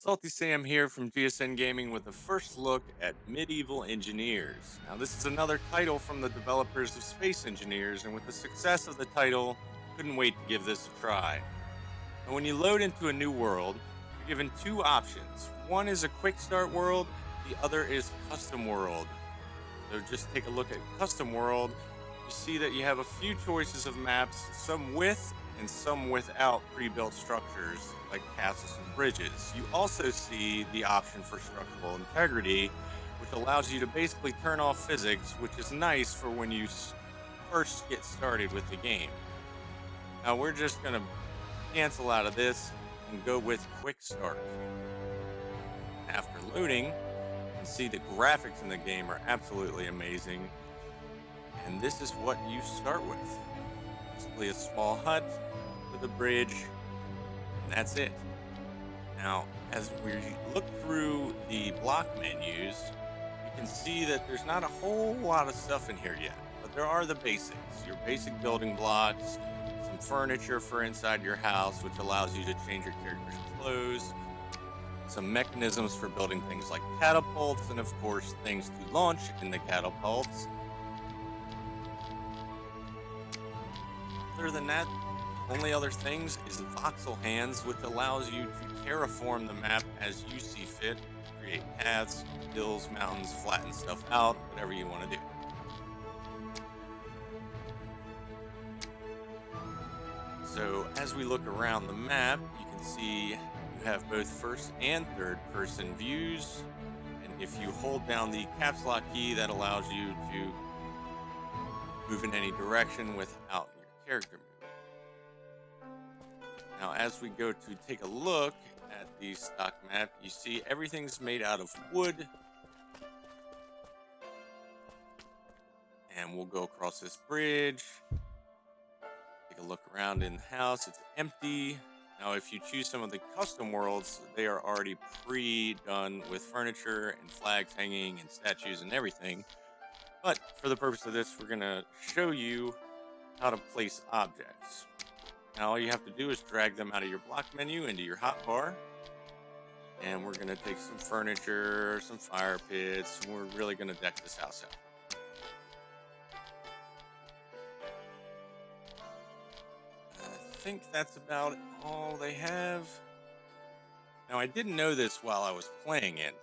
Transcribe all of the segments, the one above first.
Salty Sam here from GSN Gaming with the first look at Medieval Engineers. Now, this is another title from the developers of Space Engineers, and with the success of the title, couldn't wait to give this a try. Now, when you load into a new world, you're given two options. One is a quick start world, the other is custom world. So just take a look at custom world. You see that you have a few choices of maps, some with and some without pre-built structures like castles and bridges. You also see the option for structural integrity, which allows you to basically turn off physics, which is nice for when you first get started with the game. Now we're just going to cancel out of this and go with quick start. After loading, you can see the graphics in the game are absolutely amazing. And this is what you start with. Basically a small hut with a bridge, and that's it. Now, as we look through the block menus, you can see that there's not a whole lot of stuff in here yet, but there are the basics. Your basic building blocks, some furniture for inside your house, which allows you to change your character's clothes, some mechanisms for building things like catapults, and of course, things to launch in the catapults. Other than that, only other things is voxel hands, which allows you to terraform the map as you see fit, create paths, hills, mountains, flatten stuff out, whatever you want to do. So as we look around the map, you can see you have both first and third person views. And if you hold down the caps lock key, that allows you to move in any direction without your character moving. Now, as we go to take a look at the stock map, you see everything's made out of wood. And we'll go across this bridge. Take a look around in the house. It's empty. Now, if you choose some of the custom worlds, they are already pre-done with furniture and flags hanging and statues and everything. But for the purpose of this, we're going to show you how to place objects. Now all you have to do is drag them out of your block menu into your hotbar. And we're going to take some furniture, some fire pits, and we're really going to deck this house out. I think that's about all they have. Now I didn't know this while I was playing it,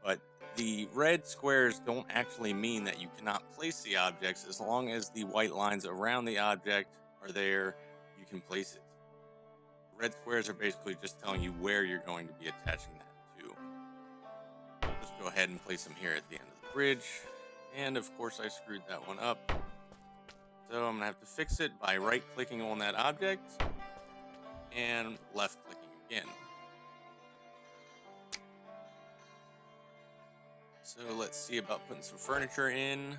but the red squares don't actually mean that you cannot place the objects. As long as the white lines around the object are there, you can place it. Red squares are basically just telling you where you're going to be attaching that to. Just go ahead and place them here at the end of the bridge. And of course I screwed that one up. So I'm gonna have to fix it by right clicking on that object and left clicking again. So let's see about putting some furniture in.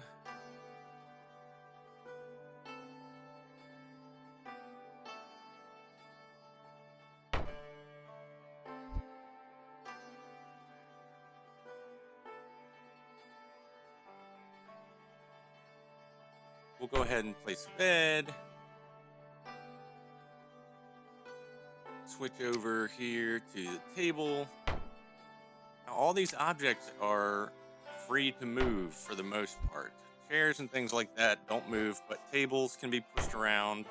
We'll go ahead and place a bed. Switch over here to the table. Now, all these objects are free to move for the most part. Chairs and things like that don't move, but tables can be pushed around.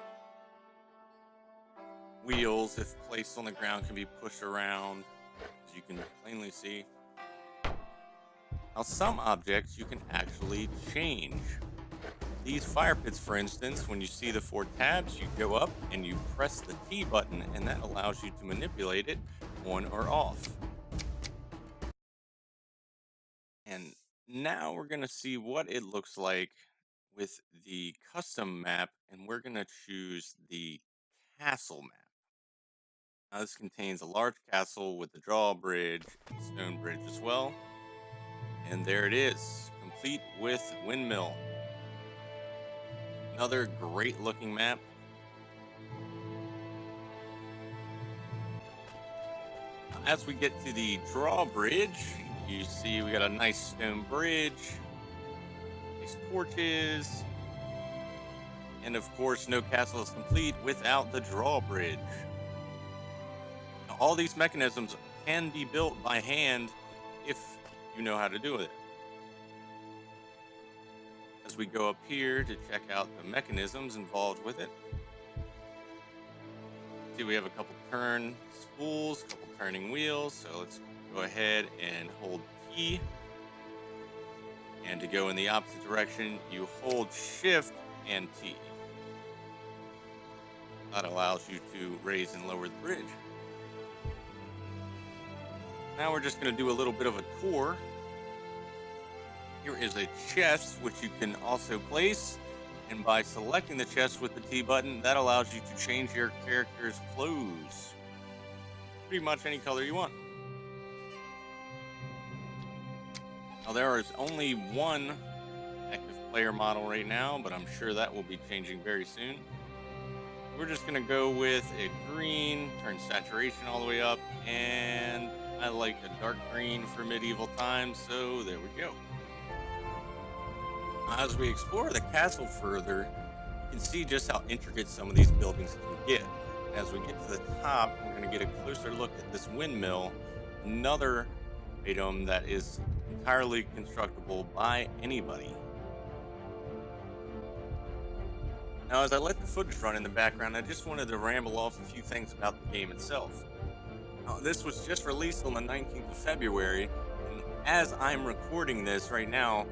Wheels, if placed on the ground, can be pushed around, as you can plainly see. Now, some objects you can actually change. These fire pits, for instance, when you see the four tabs, you go up and you press the T button, and that allows you to manipulate it on or off. And now we're going to see what it looks like with the custom map, and we're going to choose the castle map. Now, this contains a large castle with a drawbridge and stone bridge as well. And there it is, complete with windmill. Another great looking map. As we get to the drawbridge, you see we got a nice stone bridge, nice porches, and of course, no castle is complete without the drawbridge. Now, all these mechanisms can be built by hand if you know how to do it. As we go up here to check out the mechanisms involved with it, see we have a couple turn spools, a couple turning wheels. So let's go ahead and hold T. And to go in the opposite direction, you hold Shift and T. That allows you to raise and lower the bridge. Now we're just going to do a little bit of a tour. Here is a chest, which you can also place. And by selecting the chest with the T button, that allows you to change your character's clothes. Pretty much any color you want. Now there is only one active player model right now, but I'm sure that will be changing very soon. We're just going to go with a green, turn saturation all the way up, and I like a dark green for medieval times, so there we go. As we explore the castle further, you can see just how intricate some of these buildings can get. As we get to the top, we're going to get a closer look at this windmill, another item that is entirely constructible by anybody. Now, as I let the footage run in the background, I just wanted to ramble off a few things about the game itself. Now, this was just released on the 19th of February, and as I'm recording this right now,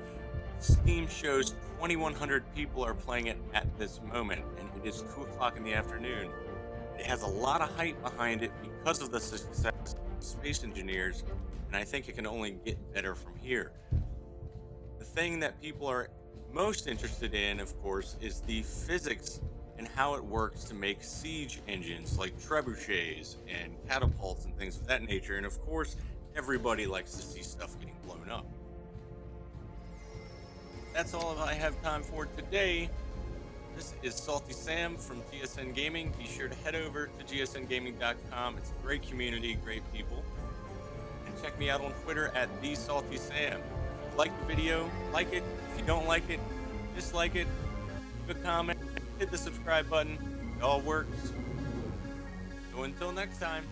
Steam shows 2,100 people are playing it at this moment, and it is 2 o'clock in the afternoon. It has a lot of hype behind it because of the success of Space Engineers, and I think it can only get better from here. The thing that people are most interested in, of course, is the physics and how it works to make siege engines like trebuchets and catapults and things of that nature. And of course, everybody likes to see stuff getting blown up. That's all I have time for today. This is Salty Sam from GSN Gaming. Be sure to head over to gsngaming.com. It's a great community, great people. And check me out on Twitter at TheSaltySam. If you like the video, like it. If you don't like it, dislike it. Leave a comment. Hit the subscribe button. It all works. So until next time.